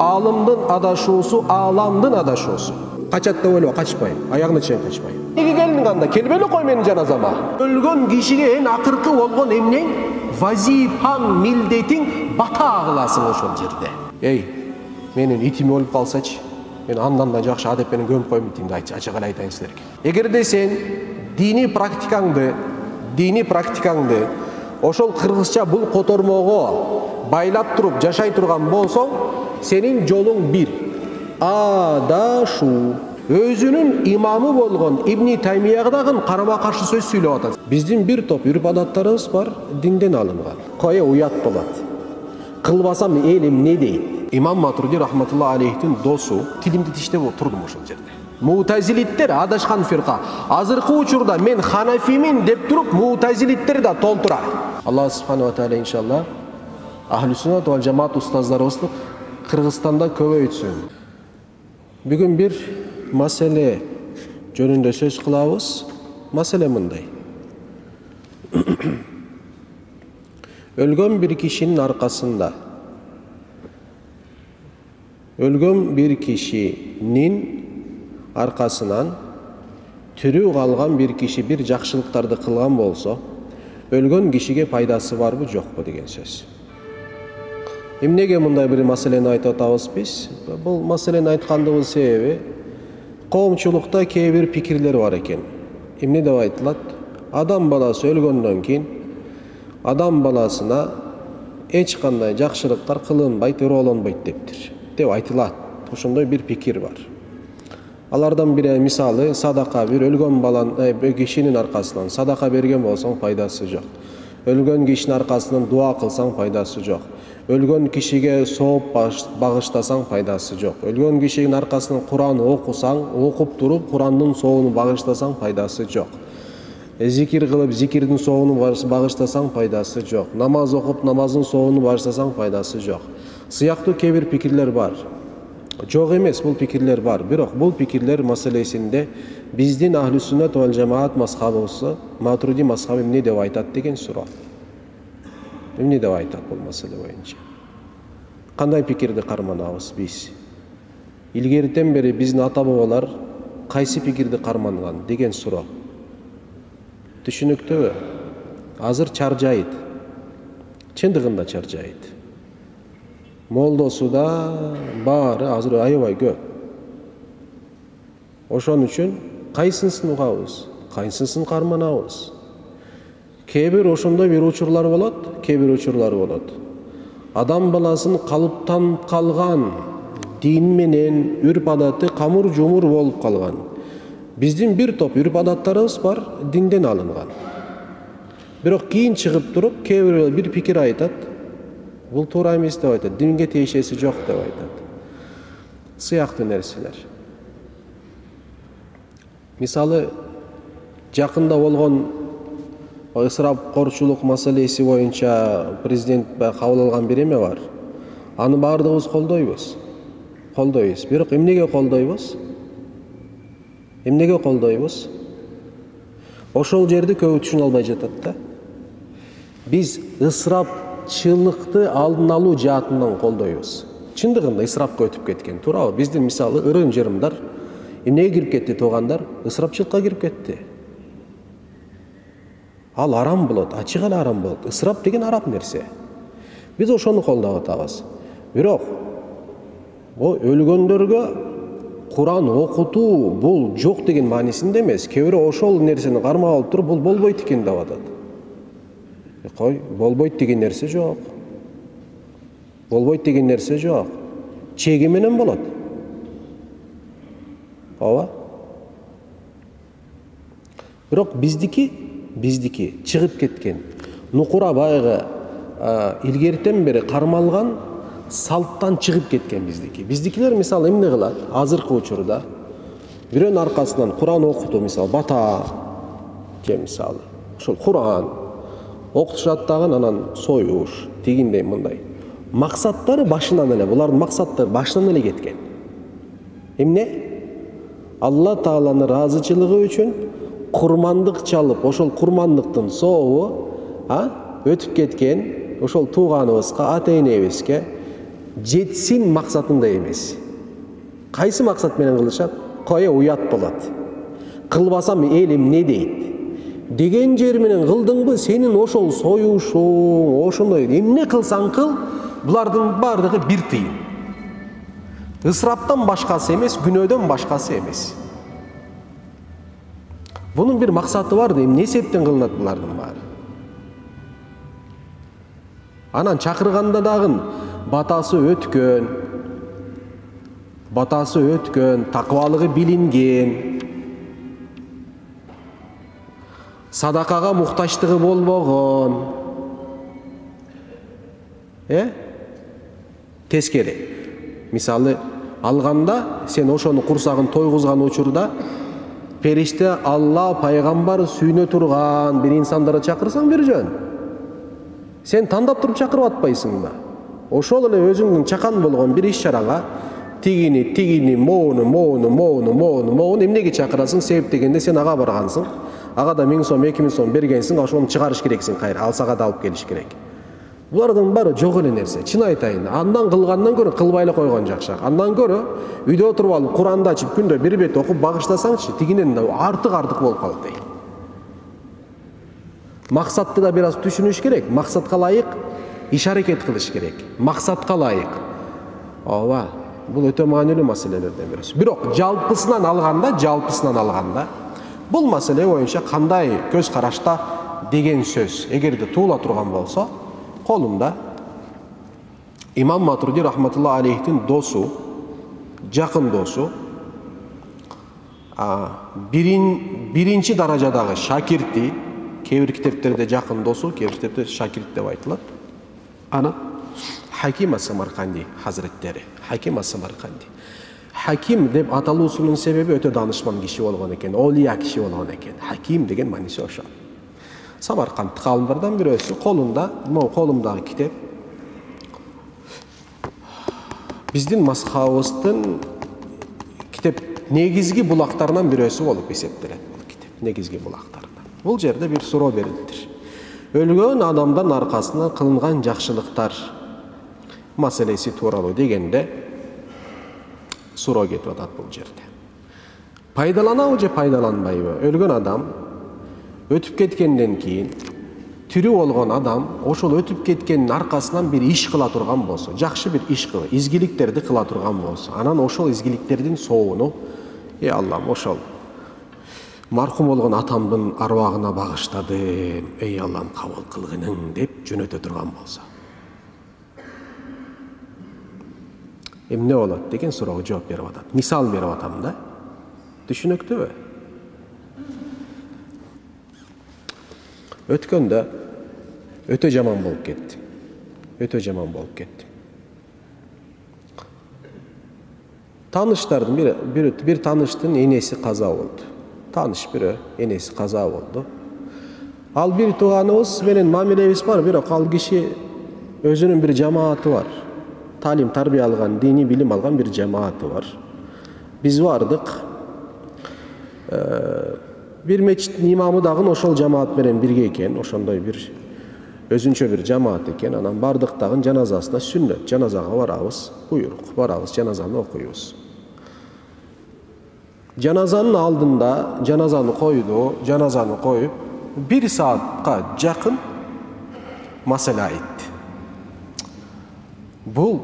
Alımdın adaşuusu, alamdın adaşuusu. Kaçat da öyle, kaçmayın. Ayağına çeyin kaçmayın. Nege geldin anda, kelbeli koy menin janazama. Ölgön kişiye en akırkı olgun emnen, vazipan, mildetin bata ağılasın o şol jerde. Ey, menin itimi olup kalsaç, men andan da jakşı adep menen gömüp koyum itимди айтчы, ачык айтайын силерге. Эгерде сен dini практикаңды ошол кыргызча бул котормого байлап туруп жашай турган болсоң, senin жолуң бир. Адашуу. Өзүнүн имамы болгон Ибн Таймияга дагы карама-каршы сөз сүйлөп атат. Биздин бир топ үрп адаттарыбыз бар, динден алынган. Кое уят болот. Кылбасам эл эмне дейт? Имам Матурди рахматулла алейхтин досу тилимди тиштеп отурдум ошол жерде. Мутазилиттер адашкан фирка. Азыркы учурда мен ханафимин деп туруп, мутазилиттер да толтура. Аллах субхана ва тааля иншалла ахли суннат вал жамаат устаздарыбызды Кыргызстанда көбөйтсүн. Бүгүн бир маселе жөнүндө сөз кылабыз. Маселе мындай. Өлгөн бир кишинин аркасында, өлгөн бир кишинин аркасынан тирүү калган бир киши бир жакшылыктарды кылган болсо, өлгөн кишиге пайдасы барбы, жокпу деген сөз. Эмнеге мындай бир маселени айтып атабыз биз? Бул маселени айткандыбыз себеби коомчулукта кээ бир пикирлер бар экен. Эмне деп айтылат? Адам баласы өлгөндөн кийин адам баласына эч кандай жакшылыктар кылынбайт, ыроолонбойт деп айтылат. Ошондой бир пикир бар. Алардан бири мисалы садака, бир өлгөн баланын кишинин аркасынан садака берген болсоң пайдасы жок. Өлгөн кишинин аркасынан дуа кылсаң пайдасы жок. Өлгөн кишиге сооп багыштасаң пайдасы жок. Өлгөн кишинин аркасынан Куран окусаң, окуп туруп Курандын соогун багыштасаң пайдасы жок. Зикир кылып зикирдин соогун багыштасаң пайдасы жок. Намаз окуп намаздын соогун багыштасаң пайдасы жок. Сыяктуу кээ бир пикирлер бар. Жок эмес, бул пикирлер бар. Бирок бул пикирлер маселесинде биздин ахли суннат вал жамаат мазхабыбызы, Матурди мазхабы эмне деп айтат деген суроо. Эмне деп айтат бул маселе боюнча? Кандай пикирди карманабыз биз? Илгертен бери биздин ата бабалар кайсы пикирди карманган деген суроо. Түшүнүктүүбү? Азыр чаржайт. Чындыгында чаржайт. Молдосу да баары азыр аябай көп. Ошон үчүн кайсынысын угабыз, кайсынысын карманабыз. Кээ бир ошондой бир учурлар болот. Адам баласын калыптан калган дин менен үрп адаты камур жумур болуп калган. Биздин бир топ үрп адаттарыбыз бар, динден алынган. Бирок кийин чыгып туруп, кээ бир пикир айтат. Бул туура эмес деп айтат, динге тиешеси жок деп айтат. Сыяктуу нерселер. Мисалы, жакында болгон ысырапкорчулук маселеси боюнча президент кабыл алган бир эме бар. Аны баардыгыбыз колдойбуз. Бирок эмнеге колдойбуз? Ошол жерди көбү түшүнө албай жатат да. Биз ысырапчылыкты алдын алуу жаатынан колдойбуз. Чындыгында ысырапка өтүп кеткен, туурабы? Биздин мисалы ырым-жырымдар эмнеге кирип кетти туугандар? Ысырапчылыкка кирип кетти. Ал арам болот, ачык эле арам болот. Ысырап деген арам нерсе. Биз ошону колдоп атабыз. Бирок өлгөндөргө Куран окутуу бул жок деген маанисинде эмес. Кээ бирөө ошол нерсени кармап алып туруп бул болбойт экен деп атат. Кой, болбойт деген нерсе жок. Чеги менен болот. Ооба. Бирок биздики чыгып кеткен, нукура байгы илгертен бери кармалган салттан чыгып кеткен биздики. Биздикилер мисалы эмне кылат? Азыркы учурда бирөөнүн аркасынан Куран окутуу, мисалы бата же мисалы ошол Куран окутушат дагы, анан союш, тигиндей мындай. Максаттары башынан эле, булардын максаттары башынан эле кеткен. Эмне? Алла Тааланын ыраазычылыгы үчүн курмандык чалып, ошол курмандыктын сообу өтүп кеткен ошол тууганыбызга, ата-энебизге жетсин максатында эмес. Кайсы максат менен кылышат? Кое уят болот. Кылбасам эл эмне дейт деген жер менен кылдыңбы, сенин ошол союшуң, ошондой эмне кылсаң кыл, булардын бардыгы бир тыйын. Ысыраптан башкасы эмес, күнөөдөн башкасы эмес. Bunun bir maksatı var da эмне эсептен кылынат булардын баары. Анан чакырганда дагы батасы өткөн, таквалыгы билинген, садакага муктачтыгы болбогон. Тескери. Мисалы алганда сен ошону курсагын тойгузган учурда периште Алла пайгамбар сүйнө турган бир инсандарды чакырсаң бир жөн. Сен тандап туруп чакырып атпайсың да. Ошол эле өзүңдүн чакан болгон бир иш-чарага тигини, моуну эмнеге чакырасың? Себеп дегенде сен ага баргансың. Ага да 1000 сом, 2000 сом бергенсиң, ошону чыгарыш керексиң кайра, алсага да алып келиш керек. Булардын баары жок эле нерсе. Чын айтайын, андан кылгандан көрө кылбай эле койгон жакшы. Андан көрө үйдө отуруп алып Куранды ачып күндө бир бет окуп багыштасаңчы, тигинен артык болуп калат дейм. Максатты да бир аз түшүнүш керек. Максатка ылайык иш-аракет кылыш керек. Максатка ылайык. Ооба, бул өтө маанилүү маселелерден бирisi. Бирок жалпысынан алганда, бул маселе боюнча кандай көз карашта деген сөз эгерде туула турган болсо, колумда имам Матурди рахматулла алейхтин досу, жакын досу, биринчи даражадагы шакирти, кээ бир китептерде жакын досу, кээ бир китептерде шакирт деп айтылат. Ана Хаким ас-Самарканди хазреттери. Хаким ас-Самарканди. Хаким деп аталуусунун себеби өтө данышман киши болгон экен, олия киши болгон экен. Хаким деген мааниси ошо. Самаркандтык алымдардан бирөөсү колумдагы китеп биздин мазхабыбыздын китеп негизги булактарынан бирөөсү болуп эсептелет. Бул китеп негизги булактарынан. Бул жерде бир суроо берилдир. Өлгөн адамдын аркасынан кылынган жакшылыктар маселеси тууралуу дегенде суроо кетип атат бул жерде. Пайдаланабы же пайдаланбайбы? Өлгөн адам өтүп кеткенден кийин тирүү болгон адам ошол өтүп кеткендин аркасынан бир иш кыла турган болсо, жакшы бир иш кыла, изгиликтерди кыла турган болсо, анан ошол изгиликтердин соогуну Аллам ошол мархум болгон атамдын арбагына багыштадым, Аллам кабыл кылгынын деп жөнөтө турган болсо, эмне болот деген суроого жооп берип атат. Мисал берип атам да. Түшүнүктүүбү? Өткөндө өтө жаман болуп кетти. Таныштардын бир таныштын энеси каза болду. Таныш бирөө энеси каза болду. Ал бир тууганыбыз менен мамилебиз бар, бирок ал киши өзүнүн бир жамааты бар. Талим тарбия алган, дини билим алган бир жамааты бар. Биз бардык. Бир мечиттин имамы дагы ошол жамаат менен бирге экен, ошондой бир өзүнчө бир жамаат экен. Анан бардык дагы жаназасына сүннөт, жаназага барабыз, буйрук, барабыз, жаназаны окуйбуз. Жаназанын алдында жаназаны коюп, 1 саатка жакын маселе айтты. Бул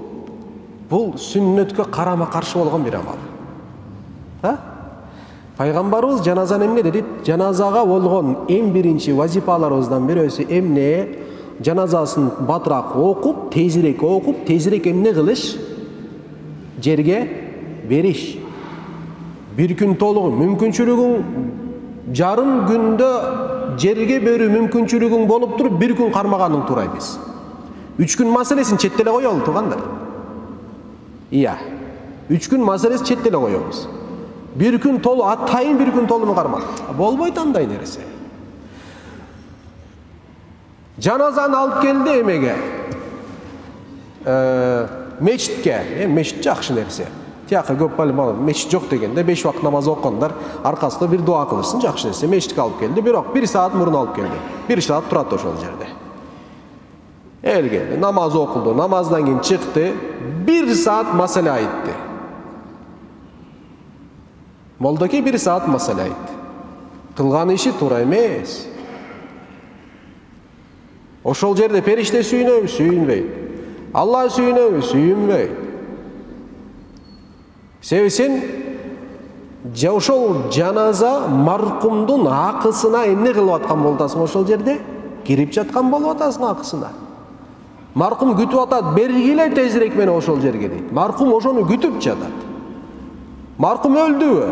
сүннөткө карама-каршы болгон бир амал. Пайгамбарыбыз жаназаны эмне деди? Жаназага болгон эң биринчи вазифаларыбыздан бирөөсү эмне? Жаназасын батыраак окуп, тезирээк эмне кылыш? Жерге бериш. Bir gün толугу мүмкүнчүлүгүң жарым күндө жерге берүү мүмкүнчүлүгүң болуп туруп 1 күн кармаганың туура эмес. 3 күн маселесин четтеле коелу туугандар. 3 күн маселесин четтеле коебуз. 1 күн толу атайын 1 күн толуну кармак. Болбойт андай нерсе. Жаназаны алып келди эмеге? Мечитке. Мечит жакшы нерсе. Тияққа көп балым мешіт жоқ дегенде 5 вақт намаз оққандар арқасында бір дуа қылышсын, жақсы нәрсе. Мешітке алып келді, бирок 1 саат мурун алып келді. 1 саат турат ошол жерде. El geldi, namaz okuldu, namazdan keyin çıktı, 1 saat masala aytdı. Moldaki 1 saat masala aytdı. Kılgan işi toora emes. Oşol jerde perişte sүйүнөбү, sүйүnбөйт. Allah sүйүнөбү, sүйүnбөйt. Себеби сен ошол жаназа маркумдун акысына эмне кылып аткан болуп атасың ошол жерде? Кирип жаткан болуп атасың акысына. Маркум күтүп атат, бергиле тезирээк менен ошол жерге дейт. Маркум ошону күтүп жатат. Маркум өлдүбү?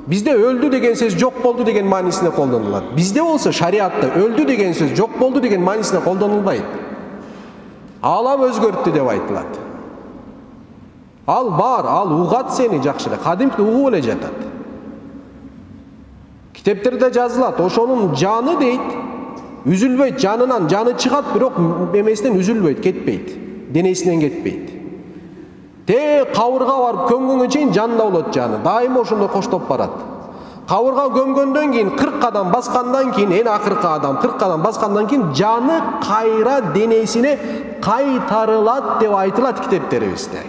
Бизде өлдү деген сөз жок болду деген маанисинде колдонулат. Бизде болсо шариатта өлдү деген сөз жок болду деген маанисинде колдонулбайт. Алам өзгөрттү деп айтылат. Ал бар, ал угат сени жакшыраак. Кадимки угуп эле жатат. Китептерде жазылат, ошонун жаны дейт, үзүлбөйт, жанынан жаны чыгат, бирок эмесинен үзүлбөйт, кетпейт. Денесинен кетпейт. Кабырга барып көмгөнгө чейин жанында болот жаны. Дайыма ошондой коштоп барат. Кабырга көмгөндөн кийин 40 кадам баскандан кийин, эң акыркы адам 40 кадам баскандан кийин жаны кайра денесине кайтарылат деп айтылат китептерибизде.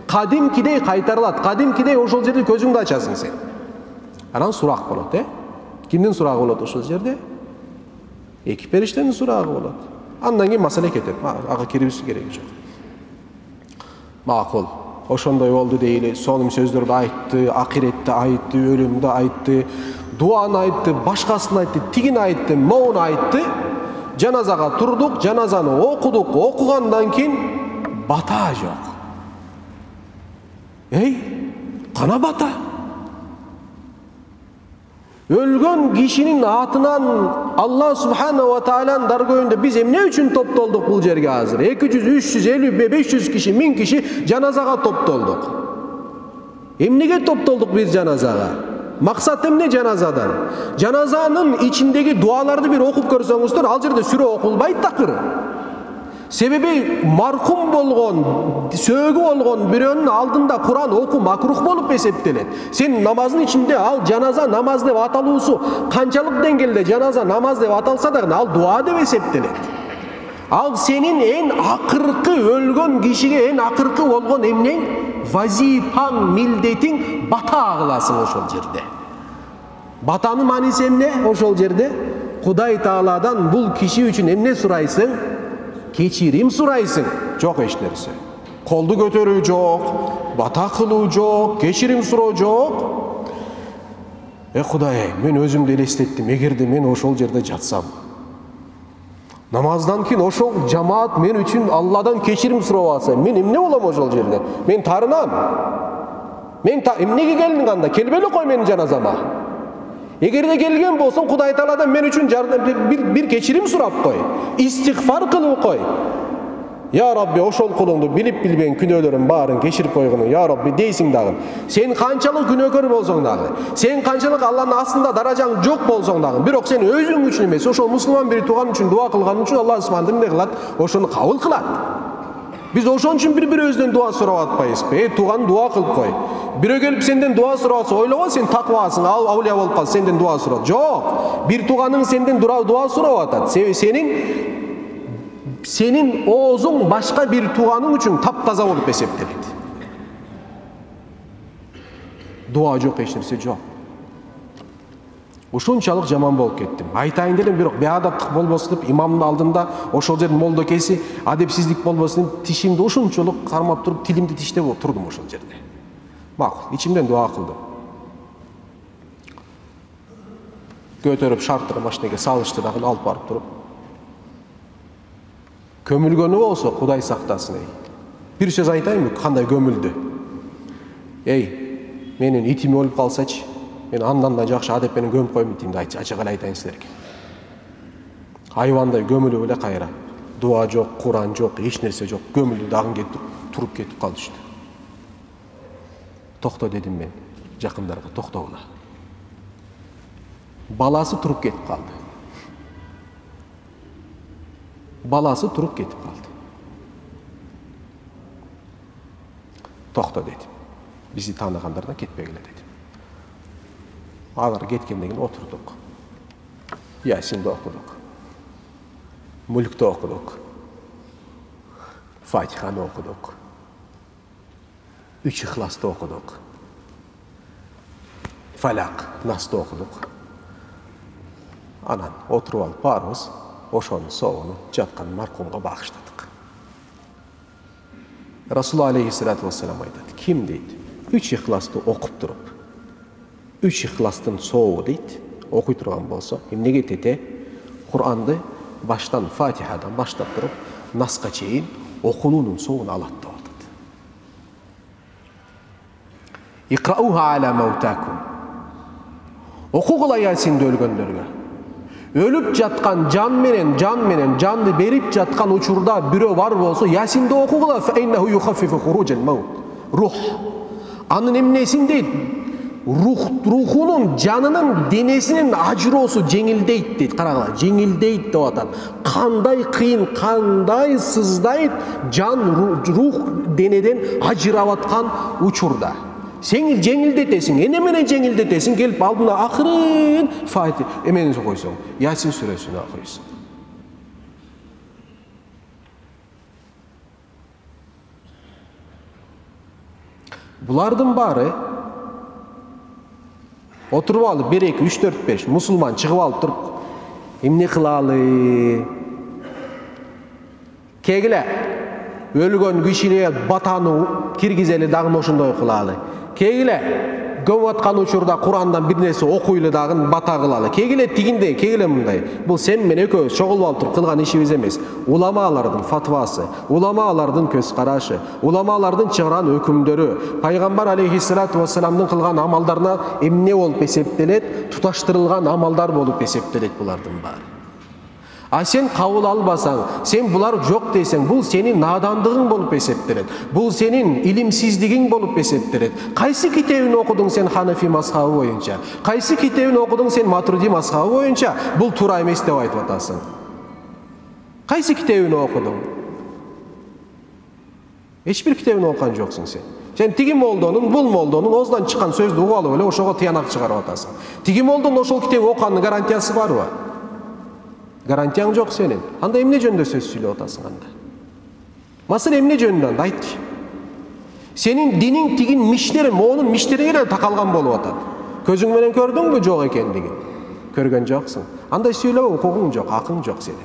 Кадимкидей кайтарылат. Кадимкидей ошол жерде көзүңдү ачасың сен. Анан сурак болот, Кимдин сурагы болот ошол жерде? Эки периштенин сурагы болот. Андан кийин маселе кетет. Ага кирибиз кереги жок. Макул. Ошондой болду дейли, сонун сөздөрдү айтты, акиретти айтты, өлүмдү айтты, дуаны айтты, башкасын айтты, тигин айтты, моуну айтты. Жаназага турдук, жаназаны окудук, окугандан кийин бата жок. Кана бата? Өлгөн кишинин атынан Алла Субханаху ва Тааланын даргөйүндө биз эмне үчүн топтолдук бул жерге азыр? 200, 350, 500 киши, 1000 киши жаназага топтолдук. Эмнеге топтолдук биз жаназага? Максат эмне жаназадан? Жаназанын ичиндеги дуаларды бир окуп көрсөңүздөр, ал жерде сүрө окулбайт такыр. Себеби маркум болгон, сөөгү болгон бирөөнүн алдында Куран окуу макрух болуп эсептелет. Сен намаздын ичинде ал жаназа намаз деп аталуусу канчалык деңгээлде жаназа намаз деп аталса дагы ал дуа деп эсептелет. Ал сенин эң акыркы өлгөн кишиге эң акыркы болгон эмнең? Вазифаң, милдетиң, бата кыласың ошол жерде. Батанын мааниси эмне ошол жерде? Кудай Тааладан бул киши үчүн эмне сурайсың? Кечирим сурайсың. Жок эч нерсе. Колду көтөрүү жок, бата кылуу жок, кечирим суроо жок. Кудай, мен өзүмдү элестеттим. Эгерде мен ошол жерде жатсам, намаздан кийин ошол жамаат мен үчүн Алладан кечирим сурап алса, мен эмне болом ошол жерде? Мен тарынам. Мен эмнеге келдиң анда? Келбеле кой менин жаназама. Эгерде келген болсоң, Кудай Тааладан мен үчүн бир кечирим сурап кой. Истигфар кылып кой. Я Rabbi, ошол кулуңду билип билбеген күнөөлөрүн баарын кечирип койгону, я Rabbi дейсиң дагы. Сен канчалык күнөөкөр болсоң дагы, сен канчалык Алланын астында даражаң жок болсоң дагы, бирок сен өзүң үчүн эмес, ошол мусулман бир тууган үчүн дуа кылган үчүн Алла Субханаху эмне кылат? Ошону кабыл кылат. Биз ошон үчүн бири-бирибизден дуа сурап атпайбызбы? Тууган дуа кылып кой. Бирөө келип сенден дуа сураса, ойлобо сен таквасың, ал аулия болуп калса сенден дуа сурат. Жок. Бир тууганың сенден дуа сурап атат. Себеби сенин оозуң башка бир тууганың үчүн таптаза болуп эсептелет. Дуа жок, эч нерсе жок. Ушунчалык жаман болуп кеттим. Айтайын дедим, бирок беадаттык болбосун деп имамдын алдында ошол жердин молдокеси адепсиздик болбосун деп тишимди ушунчалык кармап туруп тилимди тиштеп турдум ошол жерде. Макул, ичимден дуа кылдым. Көтөрүп шарттырып машинеге салышты дагы алып барып туруп. Көмүлгөнү болсо Кудай сактасын. Бир сөз айтайынбы, кандай көмүлдү? Менин итим өлүп калсачы, мен андан да жакшы адеп менен көмүп коюм итимди, ачык эле айтайын силерге. Айвандай көмүлүп эле кайра. Дуа жок, Куран жок, эч нерсе жок. Көмүлдү дагы кетип, туруп кетип калышты. Токто дедим мен жакындарга, токтогула. Баласы туруп кетип калды. Баласы туруп кетип калды. Токто дедим. Бизди тааныгандардан кетпегиле дедим. Алар кеткенден кийин отурдук. Ясинди окудук. Мүлктү окудук. Fatiha'nı okuduk. 3 İhlas'ta okuduk. Falak, Nas'ta okuduk. Anan oturup alıp barımız oşonun soğunu jatkan marhumga bağışladık. Resulullah aleyhissalatu vesselam aytadi. Kim deydi? 3 İhlas'ta okup durup 3 İhlas'tın soğuğu deydi. Okuy turgan bolsa, emnege tete Kur'an'dı baştan Fatiha'dan başlap durup Nas'a çeyin okununun soğunu alat da oldu. İkra'uha ala mevtakum. Oku kıla Yasin'de ölgönlerge. Ölüp jatkan candı berip jatkan uçurda biri var bolsa Yasin'de oku kıla fe innehu yukhaffifu hurucel maut. Ruh. Anın emnesin deydi. Ruhunun, canının denesinin ajrosu jеңилдейт deydi. Karagılar, jеңилдейт de atan. Kanday kıyın, kanday sızdayt can, ruh deneden ajıravatkan uçurda. Sen jеңилдетесиң, ene menen jеңилдетесиң, gelip aldına akırın Fatih emeninizi koysun. Yasin süresini okuysun. Bulardın bari oturup alıp 1, 2, 3, 4, 5 musulman çıkıp alıp durup emne kılalı kegile ölgön kişiliğe batanı kirgizeli dağın oşundoy kılalı kegile gömüp atkан учурда Kur'an'dan bir nesi okuylu dağın bata kılalı kegile tiginde kegile mындай bu sen men ekөөбүз чогулуп алып туруп кылган ишибиз эмес уламалардын фатвасы уламалардын көз карашы уламалардын чыгарган өкүмдөрү пайгамбар алейхиссалату вассаламдын кылган амалдарына эмне болуп эсептелет туташтырылган амалдар болуп эсептелет булардын баары. А sen kabul albasan, sen bular yok deysen, bu senin nadandığın bolup eseptiret. Bu senin ilimsizliğin bolup eseptiret. Kaysı kitabını okudun sen Hanefi mazhabı boyunca? Kaysı kitabını okudun sen Maturidi mazhabı boyunca? Bu tura emes dep aytıp atasın. Kaysı kitabını okudun? Hiçbir kitabını okuyan joksun sen. Sen tigi moldonun, bul moldonun ozdan çıkan sözdü ugalıp öyle oşoğa tiyanak çıkarıp atasın. Tigi moldonun oşol kitabı okanın garantiyası var mı? Garantiyan yok senin. Anda emne jönündө söz söylüp atasın anda. Masıl emne jönünden ayt ki. Senin dinin tigin mişleri, moğunun mişlerine de takalgan bolup atat. Közüň menen gördün mü jok ekendigin? Körgön joksun. Anda söylep hukugun jok, akın jok senin.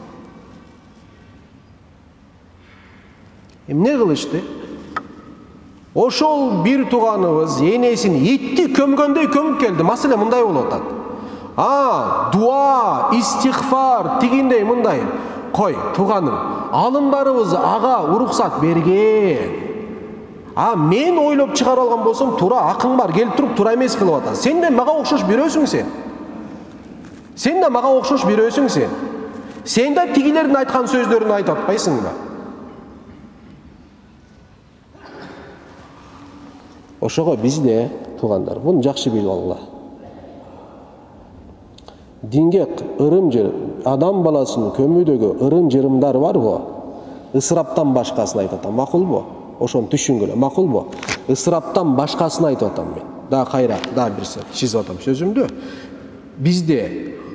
Emne kılıştı? Oşol bir tuganыбыз enесин итти kömgöndöy kömüp geldi. Masale mындай bolup atat. Dua, istiğfar, tigindey mınday. Koy, tuğanım, alımlarımız ağa uruksat bergen. Men oylop çıkar algan bolsam, tura akın var, gelip turup tura emes kılıp atan. Sen de maga okşoş birösüň sen. Sen de maga okşoş birösüň sen. Sen de tigilerin aytkan sözlerini aytap atpaysың mı? Oşoga biz de tuğanlar, bunu jakşı bilip algıla. Dinge ırım-jırım, adam balasının kömüdögü ırım-jırımдар var bu. Isıraptan başkasını aytatam, makul bu. Oşonu düşüngülü, makul bu. Isıraptan başkasını aytatam men. Daha kayra, daha bir çizip atam sözümdü. Bizde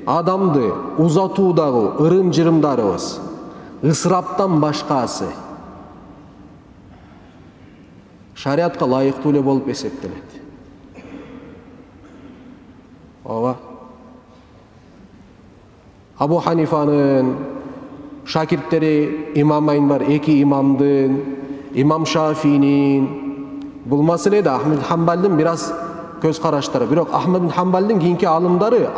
adamdı uzatуудагы ырым-jırımдарыбыз ısıraptan başkası şariatка layıktуу эле болуp эсептелет. Ооба. Abu Hanifa'nın şakirtleri imamayn var, 2 imamdın, İmam Şafii'nin, bu meselede Ahmed Hanbal'ın biraz göz karaşları, birok Ahmed Hanbal'ın kiyinki alımları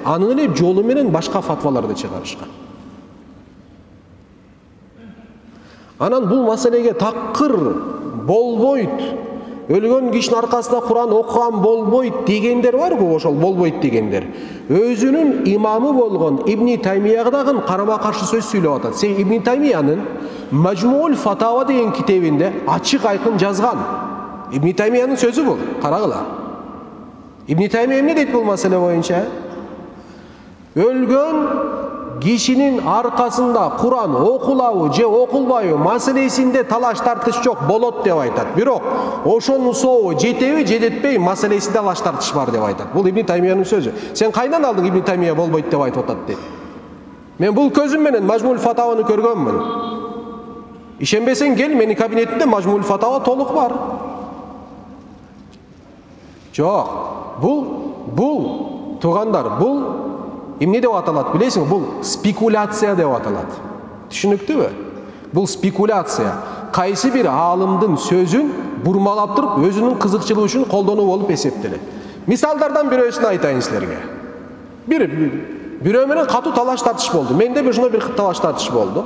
anın ile jolu menen başka fatvalarda çıkarışkan. Anan bu meselege takkır, bolboyt, ölgön kişinin arkasında Kur'an okuyan bolboyt degender var mı oşol bolboyt degender? Özünün imamı bolgon İbn Taymiyag'dagın karama karşı söz söylep atat. Sen İbn Taymiya'nın Majmuul Fatawa degen kitabinde açık aykın жазган. İbn Taymiya'nın sözü bu. Karagıla. İbn Taymiya emne deyt bu mesele boyunca? Ölgön kişinin arkasında Kur'an okulağı je okulbayı meselesinde talaş tartış çok bolot dep aytat. Birok oşonun soğu jetebi jedetpey meselesinde talaş tartış var dep aytat. Bu İbn Taymiya'nın sözü. Sen kaydan aldın İbn Taymiya bolboyt dep aytıp atat deyip. Men bu közüm menen Majmuul Fatawany körgönmün. Ишенбесең кел, менин кабинетимде Мажмул Фатава толук бар. Жок, бул туугандар, бул эмне деп аталат билесиңби? Бул спекуляция деп аталат. Түшүнүктүүбү? Бул спекуляция. Кайсы бир аалымдын сөзүн бурмалап туруп, өзүнүн кызыкчылыгы үчүн колдонуу болуп эсептелет. Мисалдардан бирөөсүн айтайын силерге. Бирөө менен катуу талаш тартыш болду. Менде ошондой бир талаш тартыш болду.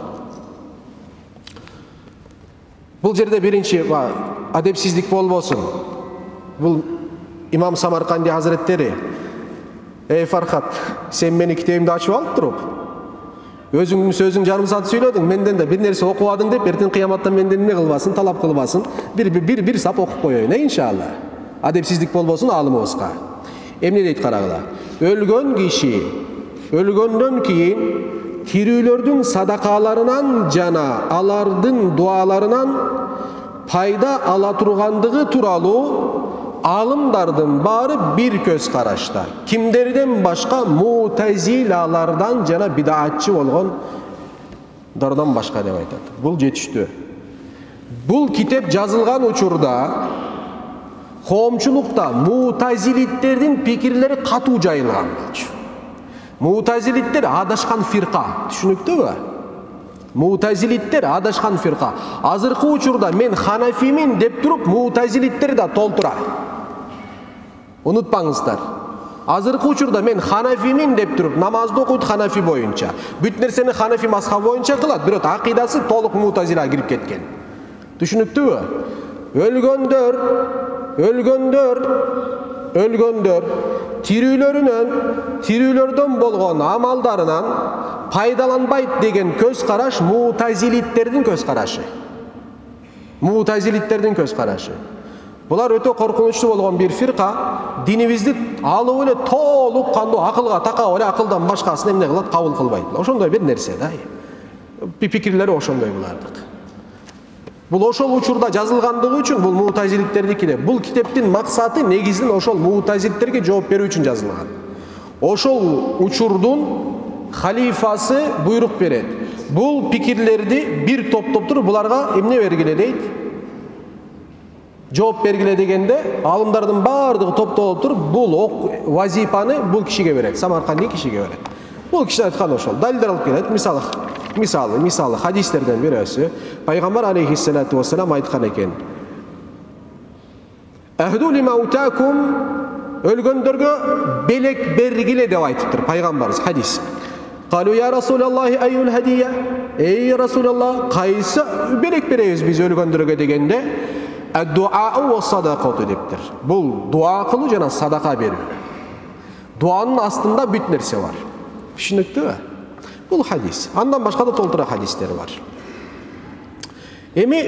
Бул жерде биринчи адепсиздик болбосун. Бул имам Самарканди Hazretteri, ey Farhat, sen meni kitabımda açıp alıp durup, özüңнүн сөзүң жарым саат сүйлөдүң, менден да бир нерсе окубадың деп, эртең кыяматта менден эмне кылбасын, талап кылбасын, бир сап окуп коеюн, иншалла. Адепсиздик болбосун аалымыбызга. Эмне дейт карагыла? Өлгөн киши өлгөндөн кийин тирүүлөрдүн садакаларынан жана алардын дуаларынан пайда ала тургандыгы тууралуу алымдардын баары бир көз карашта. Кимдерден башка? Мутазилалардан жана бидаатчы болгондардан башка деп айтат. Бул жетиштүү. Бул китеп жазылган учурда коомчулукта мутазилиттердин пикирлери катуу жайылган болчу. Мутазилиттер адашкан фирка, түшүнүктүүбү? Мутазилиттер адашкан фирка. Азыркы учурда мен ханафимин деп туруп, мутазилиттер да толтура. Унутпаңыздар. Азыркы учурда мен ханафимин деп туруп, намазды окуйт ханафи боюнча. Бүт нерсени ханафи мазхабы боюнча кылат, бирок акыйдасы толук мутазилага кирип кеткен. Түшүнүктүүбү? Өлгөндөр тирүүлөрдөн болгон амалдарынан пайдаланбайт деген көз караш мутазилиттердин көз карашы. Булар өтө коркунучтуу болгон бир фирка, динибизди алып эле толук кандуу акылга такап эле акылдан башкасын эмне кылат, кабыл кылбайт. Ошондой бир нерсе да. Пикирлери ошондой булардык. Бул ошол учурда жазылгандыгы үчүн бул мутазилиттердики. Бул китептин максаты негизинен ошол мутазилиттерге жооп берүү үчүн жазылган. Ошол учурдун халифасы буйрук берет. Бул пикирлерди бир топтоп туруп буларга эмне бергиле дейт? Жооп бергиле дегенде, алымдардын баардыгы топтолуп туруп, бул вазифаны бул кишиге берет, Самарканди кишиге берет. Бул киши айткан ошол. Далилдер алып келет. Мисалы хадистерден бирөөсү, Пайгамбар алейхиссалату вассалам айткан экен. Ахду лимаутакум, өлгөндөргө белек бергиле деп айтыптыр Пайгамбарыбыз, хадис. Калу я Расулаллахи айюл хадия. Эй Расулаллах, кайсы белек беребиз биз өлгөндөргө дегенде, ад-дуау ва садакату дептир. Бул дуа кылуу жана садака берүү. Дуанын астында бүт нерсе бар. Түшүнүктүбү? Бул хадис. Андан башка да толтура хадистер бар. Эми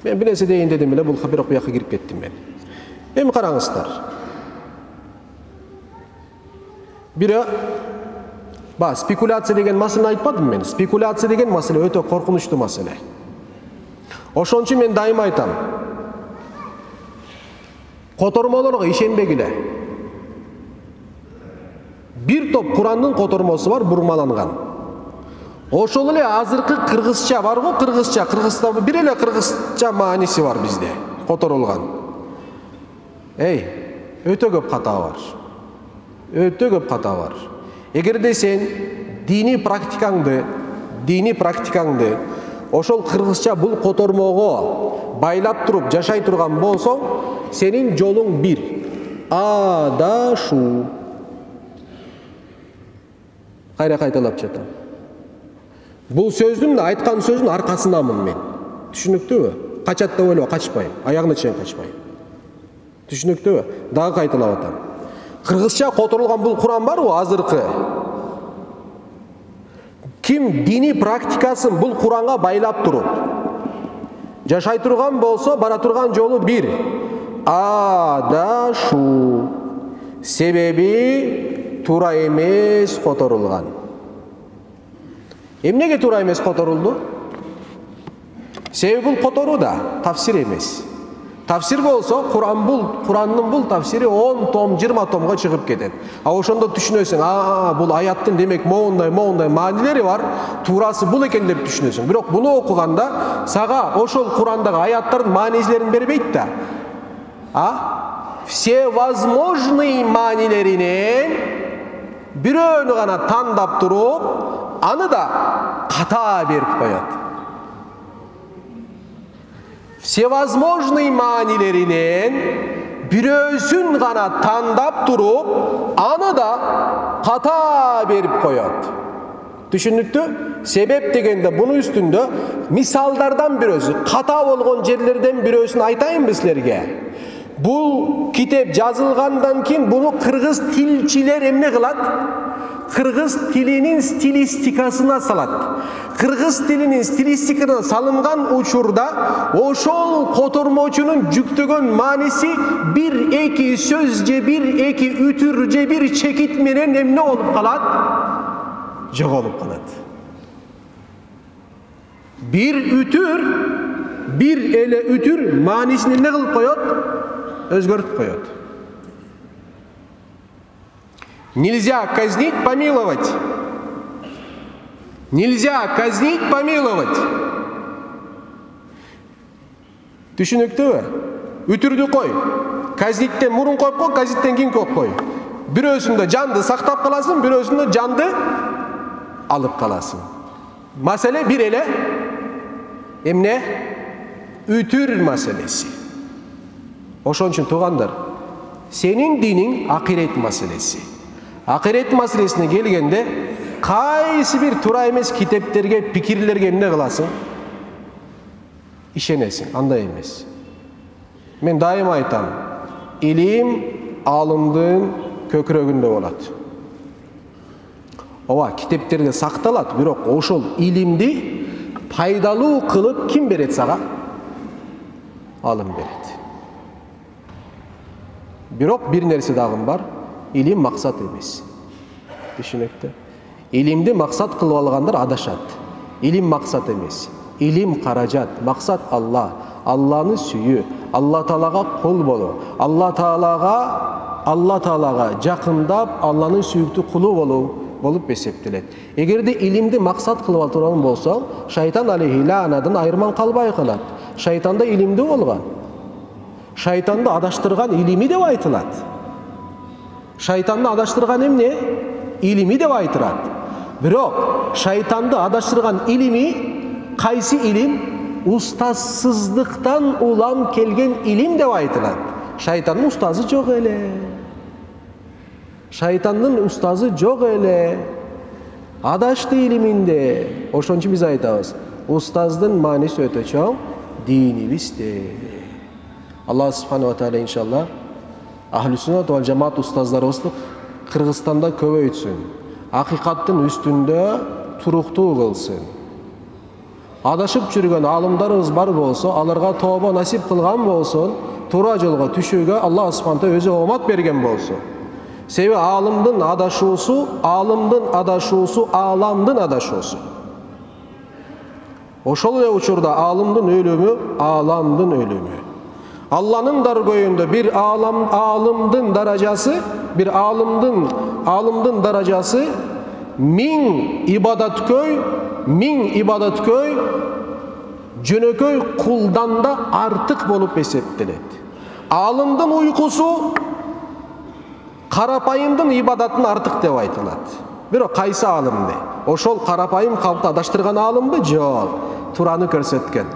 мен бир нерсе дейин дедим эле, бул бирок буяка кирип кеттим мен. Эми караңыздар. Спекуляция деген маселени айтпадым мен. Спекуляция деген маселе өтө коркунучтуу маселе. Ошон үчүн мен дайыма айтам. Котормолорго ишенбегиле. Бир топ Курандын котормосу бар, бурмаланган. Ошол эле азыркы кыргызча барго, Кыргызста бир эле кыргызча мааниси бар бизде, которулган. Өтө көп ката бар. Эгерде сен дини практикаңды ошол кыргызча бул котормого байлап туруп жашай турган болсоң, сенин жолуң бир. Адашуу. Кайталап жатам. Бул сөздүн да айткан сөздүн аркасынамын мен. Түшүнүктүүбү? Качат деп ойлоба, качпайм. Аягына чейин качпайм. Түшүнүктүүбү? Дагы кайталап атам. Кыргызча которулган бул Куран барбы азыркы? Ким дини практикасын бул Куранга байлап туруп жашай турган болсо, бара турган жолу бир. Адашуу. Себеби туура эмес которулган. Эмнеге туура эмес которулду? Себеби бул которуу да тафсир эмес. Tafsir bolsa Kur'an'ın bul tafsiri 10 tom 20 tomga çıkıp ketет. Ошондо түшүнөсүң, бул аяттын демек моундай маанилери бар, туурасы бул экен деп түшүнөсүң. Бирок буну окуганда сага ошол Кур'андагы аяттардын маанилерин бербейт да. Всевозможный маанилеринен бирөөнү гана тандап туруп, аны да ката берип коет. Всевозможный маанилеринен бирөөсүн гана тандап туруп, аны да ката берип коет. Түшүнүктү? Себеп дегенде буну үстүндө мисалдардан бирөөсү, ката болгон жерлерден бирөөсүн айтайынбы силерге. Бул китеп жазылгандан кийин буну кыргыз тилчилер эмне кылат? Кыргыз тилинин стилистикасына салат. Кыргыз тилинин стилистикасына салынган учурда ошол котормочунун жүктөгөн мааниси бир эки сөз же бир эки үтүр же бир чекит менен эмне болуп калат? Жоголуп калат. Bir ele ütür maanisini ne kılıp koyot? Özgürtüp koyot. Нельзя казнить, помиловать. Нельзя казнить, помиловать. Түшүнүктүүбү? Ütүрдү кой. Казниттен мурун коюп кой, казниттен кийин коюп кой. Бирөөсүндө жанды сактап каласың, бирөөсүндө жанды алып каласың. Маселе бир эле эмне? Ütүр маселеси. Ошон үчүн туугандар, сенин диниң акирет маселеси. Акирет маселесине келгенде кайсы бир туура эмес китептерге, пикирлерге эмне кыласың? Ишенесиң, андай эмес. Мен дайыма айтам, илим алымдын көкүрөгүндө болот. Ооба, китептерде сакталат, бирок ошол илимди пайдалуу кылып ким берет сага? Алым берет. Бирок бир нерсе дагы бар, илим максат эмес. Түшүнөктү? Илимди максат кылып алгандар адашат. Илим максат эмес. Илим каражат, максат Алла. Алланы сүйүү, Алла Таалага кул болуу, Алла Таалага жакындап, Алланын сүйүктүү кулу болуп эсептелет. Эгерде илимди максат кылып алган болсо, шайтан алейхи лаанадын айырман калбай калат. Шайтанда илимди болгон. Шайтанды адаштырган илими деп айтылат. Шайтанды адаштырган эмне? Илими деп айтылат. Бирок шайтанды адаштырган илими кайсы илим? Устазсыздыктан улам келген илим деп айтылат. Шайтандын устазы жок эле. Шайтандын устазы жок эле. Адашты илиминде. Ошон үчүн биз айтабыз, устаздын мааниси өтө чоң, динибизде. Алла субхана ва таала иншалла Ахли суннат вал жамаат устаздарыбызды Кыргызстанда көбөйтсүн. Акыйкаттын үстүндө туруктуу кылсын. Адашып жүргөн алымдарыбыз бар болсо, аларга тобо насип кылган болсун, туура жолго түшүүгө Алла субхана ва таала өзү оомат берген болсун. Себеби аламдын адашуусу ошол эле учурда аламдын өлүмү аламдын өлүмү. Алланын даргөйүндө bir alımdın darajası 1000 ibadatköy jönököy kuldan da artık bolup esettelet. Alımdın uykusu karapayımdın ibadatın artık деп айтылат. Бирок кайсы алымды? Ошол карапайым калкты адаштырган алымбы? Жок. Тураны көрсөткөн.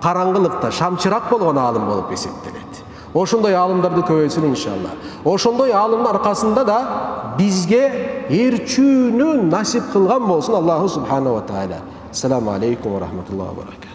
Караңгылыкта шамчырак болгон алым болуп эсептелет. Ошондой алымдарды көбөйтсүн иншалла. Ошондой алымдын аркасында да бизге эрчүүнү насип кылган болсун Аллаху субхана ва тааля. Ассаламу алейкум ва рахматуллахи ва баракатух.